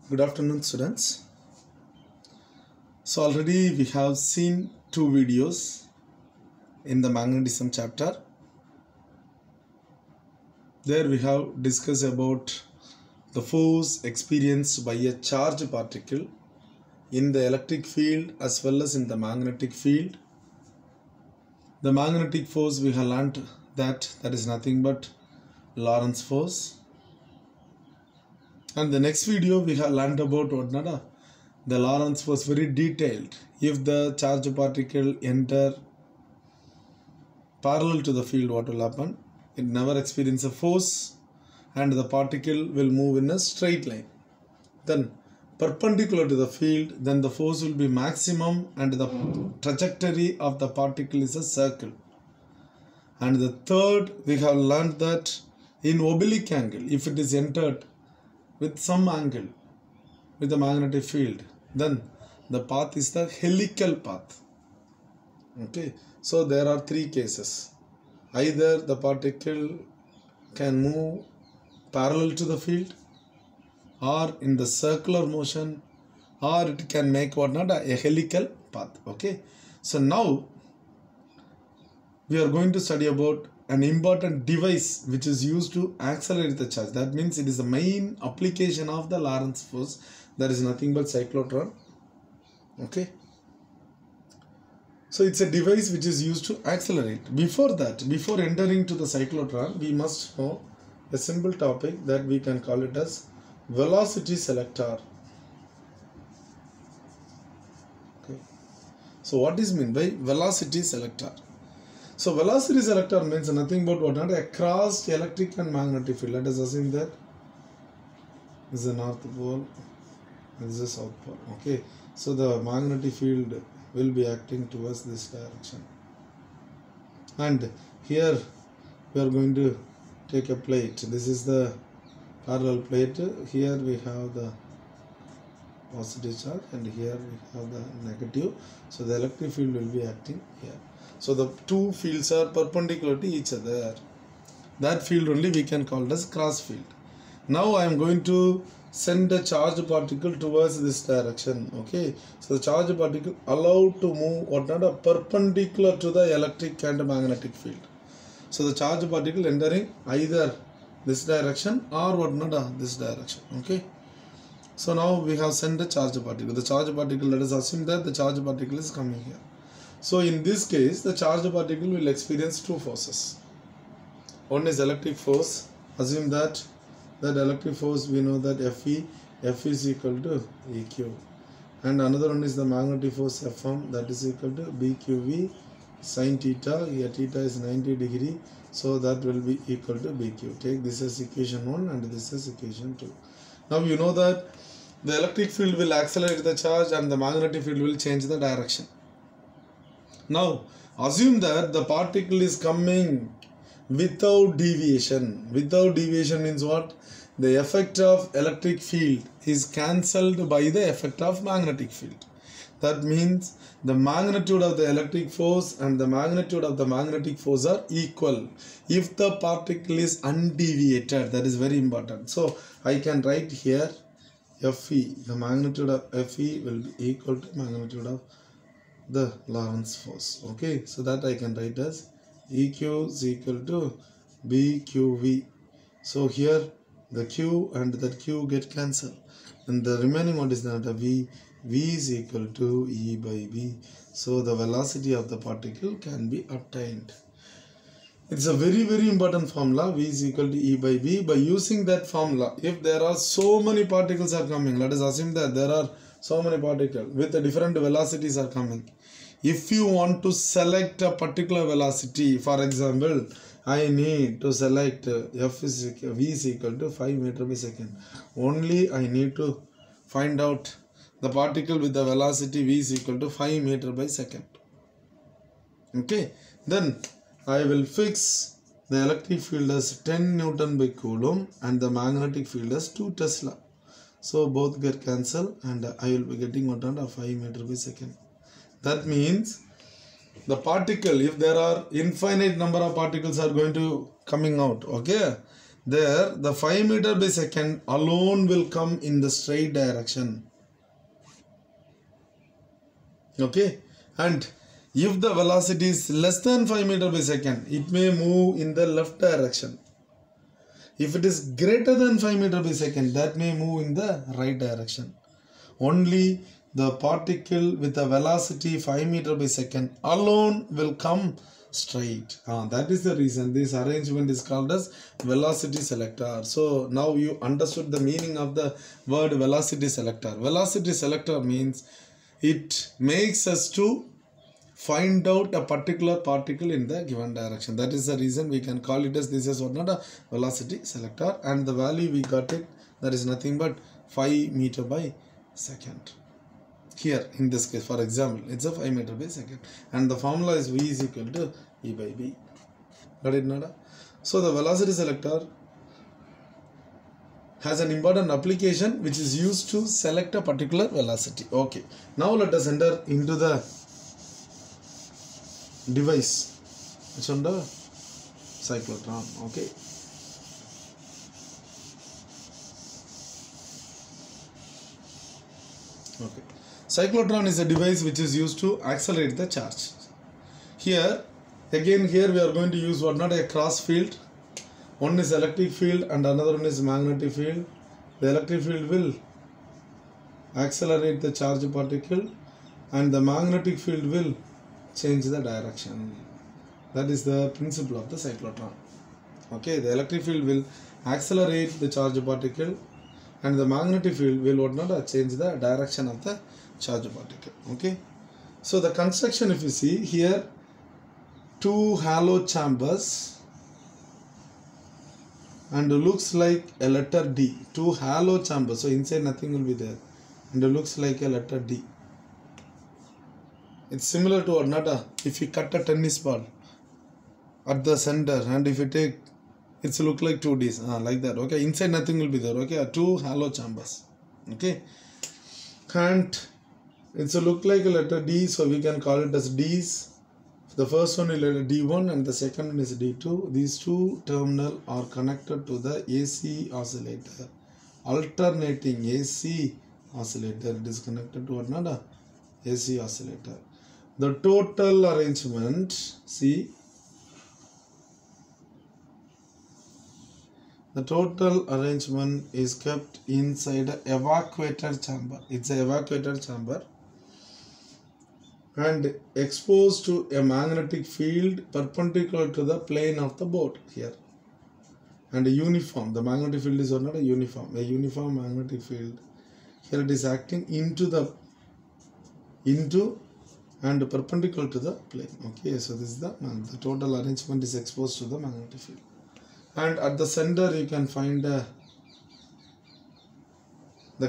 Good afternoon, students. So already we have seen two videos in the magnetism chapter. There we have discussed about the force experienced by a charged particle in the electric field as well as in the magnetic field. The magnetic force we have learnt that is nothing but Lorentz force. And the next video we have learnt about what the Lorentz force very detailed. If the charged particle enter parallel to the field, what will happen? It never experience a force and the particle will move in a straight line. Then perpendicular to the field, then the force will be maximum and the trajectory of the particle is a circle. And the third, we have learned that in oblique angle, if it is entered with some angle with the magnetic field, then the path is the helical path. Okay, so there are three cases. Either the particle can move parallel to the field, or in the circular motion, or it can make a helical path. Okay, so now we are going to study about an important device which is used to accelerate the charge. That means it is the main application of the Lorentz force. That is nothing but cyclotron. Okay, so it's a device which is used to accelerate. Before that, before entering to the cyclotron, we must know a simple topic that we can call it as velocity selector. Okay, so what is meant by velocity selector? So velocity selector means nothing but a crossed electric and magnetic field. Let us assume that this is the north pole, this is the south pole. Okay, so the magnetic field will be acting towards this direction, and here we are going to take a plate. This is the parallel plate. Here we have the positive charge and here we have the negative. So the electric field will be acting here. So the two fields are perpendicular to each other. That field only we can call it as cross field. Now I am going to send a charged particle towards this direction. Okay, so the charged particle allowed to move perpendicular to the electric and magnetic field. So the charged particle entering either this direction or this direction. Okay, so now we have sent a charged particle. The charged particle, let us assume that the charged particle is coming here. So in this case, the charged particle will experience two forces. One is electric force. Assume that electric force, we know that F is equal to EQ. And another one is the magnetic force Fm, that is equal to BQV sin theta. Here theta is 90 degree. So that will be equal to BQ. Take this as equation 1 and this as equation 2. Now you know that the electric field will accelerate the charge and the magnetic field will change the direction. Now assume that the particle is coming without deviation. Without deviation means what? The effect of electric field is cancelled by the effect of magnetic field. That means the magnitude of the electric force and the magnitude of the magnetic force are equal if the particle is undeviated. That is very important. So I can write here Fe, the magnitude of Fe will be equal to magnitude of the Lorentz force. Okay, so that I can write as EQ is equal to BQV. So here the Q and that Q get cancelled and the remaining one is not a V. V is equal to E by B. So the velocity of the particle can be obtained. It's a very important formula. V is equal to E by B. By using that formula, if there are so many particles are coming, let us assume that there are so many particles with the different velocities are coming. If you want to select a particular velocity, for example, I need to select V is equal to 5 meter per second. Only I need to find out the particle with the velocity V is equal to 5 meter per second. Okay, then I will fix the electric field as 10 Newton by Coulomb and the magnetic field as 2 Tesla. So both get cancelled and I will be getting 5 meter per second. That means the particle, if there are infinite number of particles are going to coming out, okay, there the 5 meter by second alone will come in the straight direction. Okay, and if the velocity is less than 5 meter by second, it may move in the left direction. If it is greater than 5 meter by second, that may move in the right direction. Only the particle with a velocity 5 meter by second alone will come straight. That is the reason this arrangement is called as velocity selector. So now you understood the meaning of the word velocity selector. Velocity selector means it makes us to find out a particular particle in the given direction. That is the reason we can call it as this is not a velocity selector, and the value we got it, that is nothing but 5 meter by second. Here in this case, for example, it's a 5 meter by second, and the formula is V is equal to E by B. Got it, Nada? So the velocity selector has an important application which is used to select a particular velocity. Okay, now let us enter into the device. It's under cyclotron. Okay, cyclotron is a device which is used to accelerate the charge. Here again, here we are going to use what, not a cross field. One is electric field and another one is magnetic field. The electric field will accelerate the charge particle and the magnetic field will change the direction. That is the principle of the cyclotron. Okay, the electric field will accelerate the charge particle and the magnetic field will what not change the direction of the charge particle. Okay, so the construction, if you see here, two hollow chambers and looks like a letter D. Two hollow chambers, so inside nothing will be there, and it looks like a letter D. It's similar to another. If you cut a tennis ball at the center and if you take, it's look like 2 Ds, like that. Okay, inside nothing will be there. Okay, two hollow chambers. Okay, and it's a look like a letter D, so we can call it as Ds. The first one is letter D1 and the second one is D2. These two terminals are connected to the AC oscillator. Alternating AC oscillator, it is connected to another AC oscillator. The total arrangement, see, the total arrangement is kept inside an evacuator chamber. It's an evacuator chamber and exposed to a magnetic field perpendicular to the plane of the boat here, and a uniform. The magnetic field is not a uniform magnetic field. Here it is acting into and perpendicular to the plane. Okay, so this is the total arrangement is exposed to the magnetic field, and at the center you can find the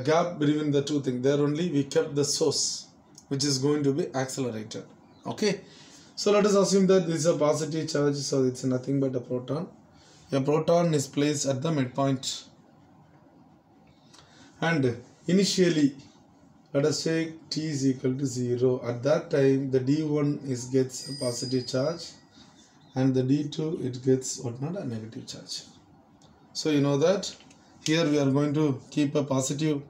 gap between the two things. There only we kept the source, which is going to be accelerated. Okay, so let us assume that this is a positive charge, so it's nothing but a proton. A proton is placed at the midpoint, and initially let us take t is equal to 0. At that time the D1 gets a positive charge and the D2 it gets what, not a negative charge. So you know that here we are going to keep a positive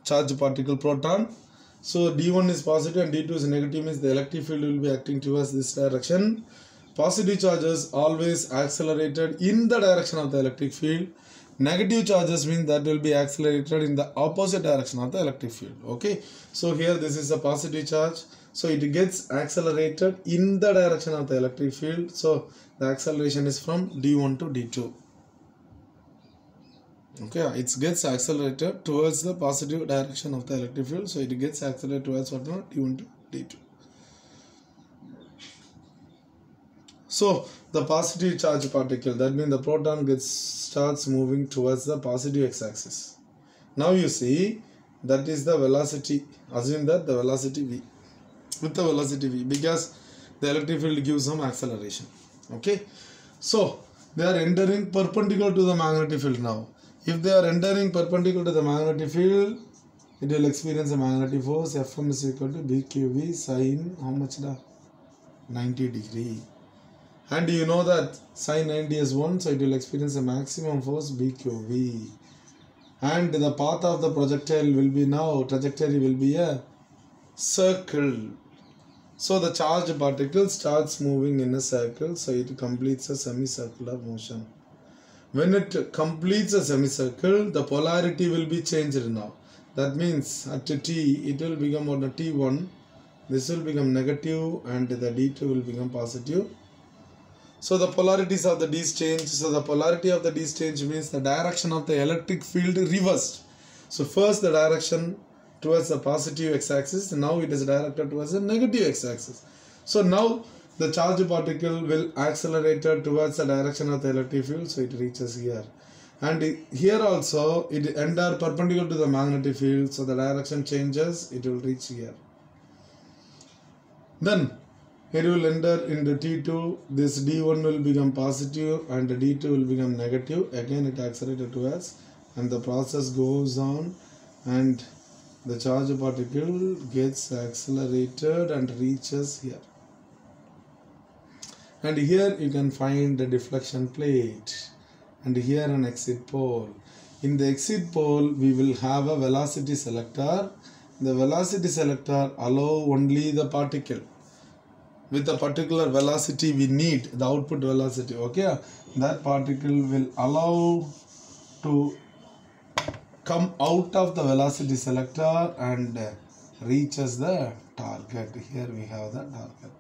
charge particle proton. So D1 is positive and D2 is negative, means the electric field will be acting towards this direction. Positive charges always accelerated in the direction of the electric field. Negative charges mean that will be accelerated in the opposite direction of the electric field. Okay, so here this is a positive charge, so it gets accelerated in the direction of the electric field. So the acceleration is from D1 to D2. Okay, it gets accelerated towards the positive direction of the electric field, so it gets accelerated towards what, not D1 to D2. So the positive charge particle, that means the proton starts moving towards the positive x-axis. Now you see that is the velocity. Assume that the velocity v, with the velocity v, because the electric field gives some acceleration. Okay, so they are entering perpendicular to the magnetic field now. If they are entering perpendicular to the magnetic field, it will experience a magnetic force. Fm is equal to BQV sin how much da? 90 degree. And you know that sine 90 is 1, so it will experience a maximum force BQV. And the path of the projectile will be now, trajectory will be a circle. So the charged particle starts moving in a circle, so it completes a semicircular motion. When it completes a semicircle, the polarity will be changed now. That means at t, it will become on a t1, this will become negative and the d2 will become positive. So the polarities of the D's change. So the polarity of the D's change means the direction of the electric field reversed. So first the direction towards the positive x-axis, now it is directed towards the negative x-axis. So now the charged particle will accelerate towards the direction of the electric field, so it reaches here. And here also it enter perpendicular to the magnetic field, so the direction changes, it will reach here. Then it will enter into T2, this D1 will become positive and D2 will become negative. Again it accelerated towards, and the process goes on and the charged particle gets accelerated and reaches here. And here you can find the deflection plate and here an exit pole. In the exit pole we will have a velocity selector. The velocity selector allow only the particle with the particular velocity we need, the output velocity, okay, that particle will allow to come out of the velocity selector and reaches the target. Here we have the target.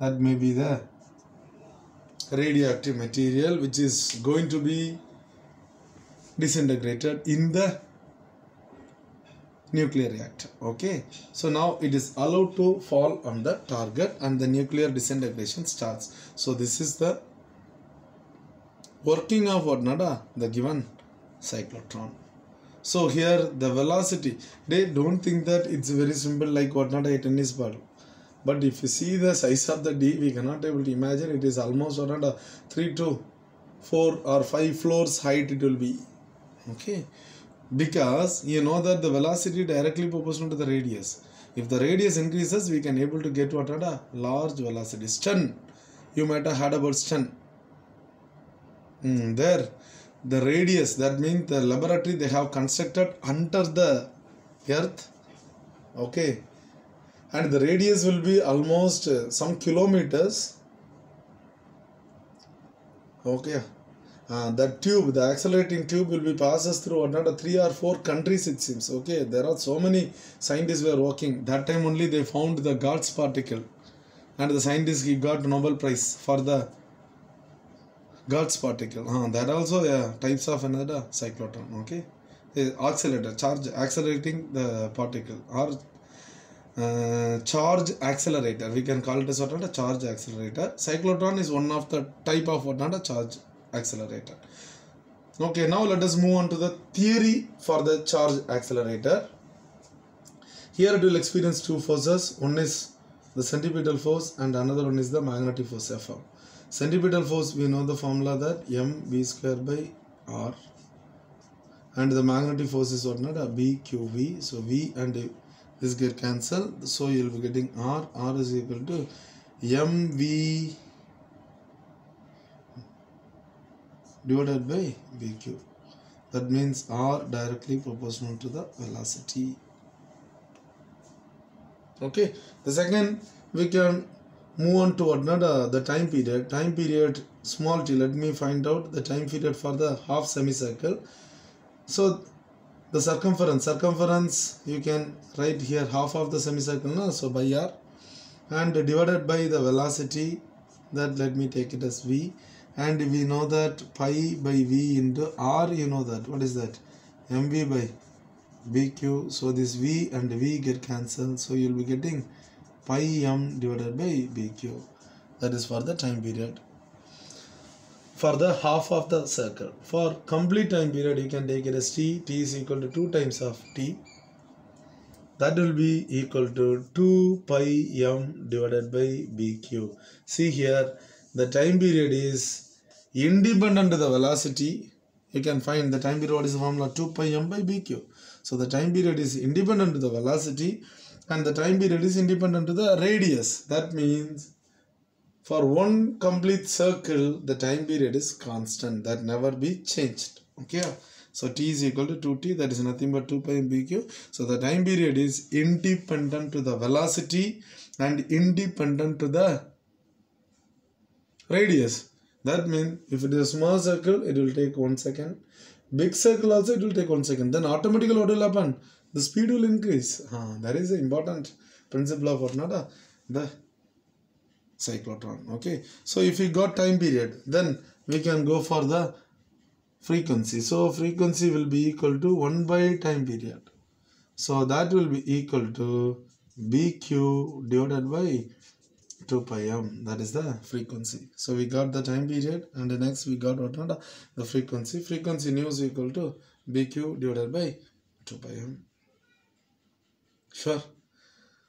That may be the radioactive material which is going to be disintegrated in the nuclear reactor. Okay, so now it is allowed to fall on the target and the nuclear disintegration starts. So this is the working of what nada, the given cyclotron. So here the velocity, they don't think that it's very simple like what nada a tennis ball, but if you see the size of the D, we cannot able to imagine. It is almost what nada 3 to 4 or 5 floors height it will be. Okay, because you know that the velocity directly proportional to the radius. If the radius increases, we can able to get what a large velocity. Stun, you might have heard about stun. There the radius, that means the laboratory they have constructed under the earth, okay, and the radius will be almost some kilometers, okay. That tube, the accelerating tube will be passes through another 3 or 4 countries it seems. Okay, there are so many scientists were working. That time only they found the God's particle, and the scientist he got Nobel Prize for the God's particle. That also types of another cyclotron. Okay, accelerator, charge accelerating the particle or charge accelerator. We can call it as what a charge accelerator. Cyclotron is one of the type of what not a charge accelerator. Okay, now let us move on to the theory for the charge accelerator. Here it will experience 2 forces. One is the centripetal force and another one is the magnetic force Fm. Centripetal force, we know the formula that mv square by r, and the magnetic force is what not a bqv. So v and this get cancelled, so you will be getting r is equal to mv divided by bq. That means r directly proportional to the velocity. Okay, the second we can move on to another, the time period. Time period small t, let me find out the time period for the half semicircle. So the circumference you can write here half of the semicircle, no? So by r, and divided by the velocity, that let me take it as v, and we know that pi by v into r, you know that what is that, mv by bq. So this v and v get cancelled, so you will be getting pi m divided by bq. That is for the time period for the half of the circle. For complete time period you can take it as t is equal to 2 times of t, that will be equal to 2 pi m divided by bq. See here the time period is independent of the velocity. You can find the time period, what is the formula, 2 pi m by bq. So the time period is independent to the velocity and the time period is independent to the radius. That means For one complete circle, the time period is constant, that never be changed. Okay, so t is equal to 2t, that is nothing but 2 pi bq. So the time period is independent to the velocity and independent to the radius. That means if it is a small circle, it will take 1 second. Big circle also, it will take 1 second. Then automatically what will happen? The speed will increase. That is the important principle of what not the cyclotron. Okay, so if we got time period, then we can go for the frequency. So frequency will be equal to 1 by time period. So that will be equal to bq divided by 2 pi m. That is the frequency. So we got the time period, and the next we got what not the frequency. Frequency nu is equal to bq divided by 2 pi m. Sure.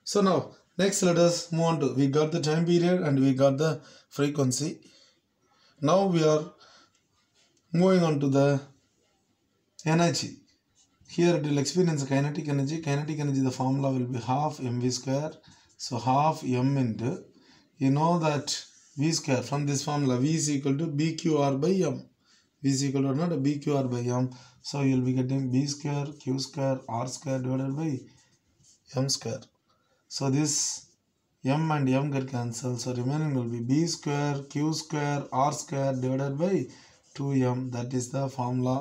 So now next let us move on to, we got the time period and we got the frequency. Now we are moving on to the energy. Here it will experience kinetic energy. Kinetic energy, the formula will be half mv square. So half m into, you know that v square, from this formula v is equal to bqr by m. V is equal to not a bqr by m. So you will be getting b square q square r square divided by m square. So this m and m get cancelled. So remaining will be b square q square r square divided by 2m. That is the formula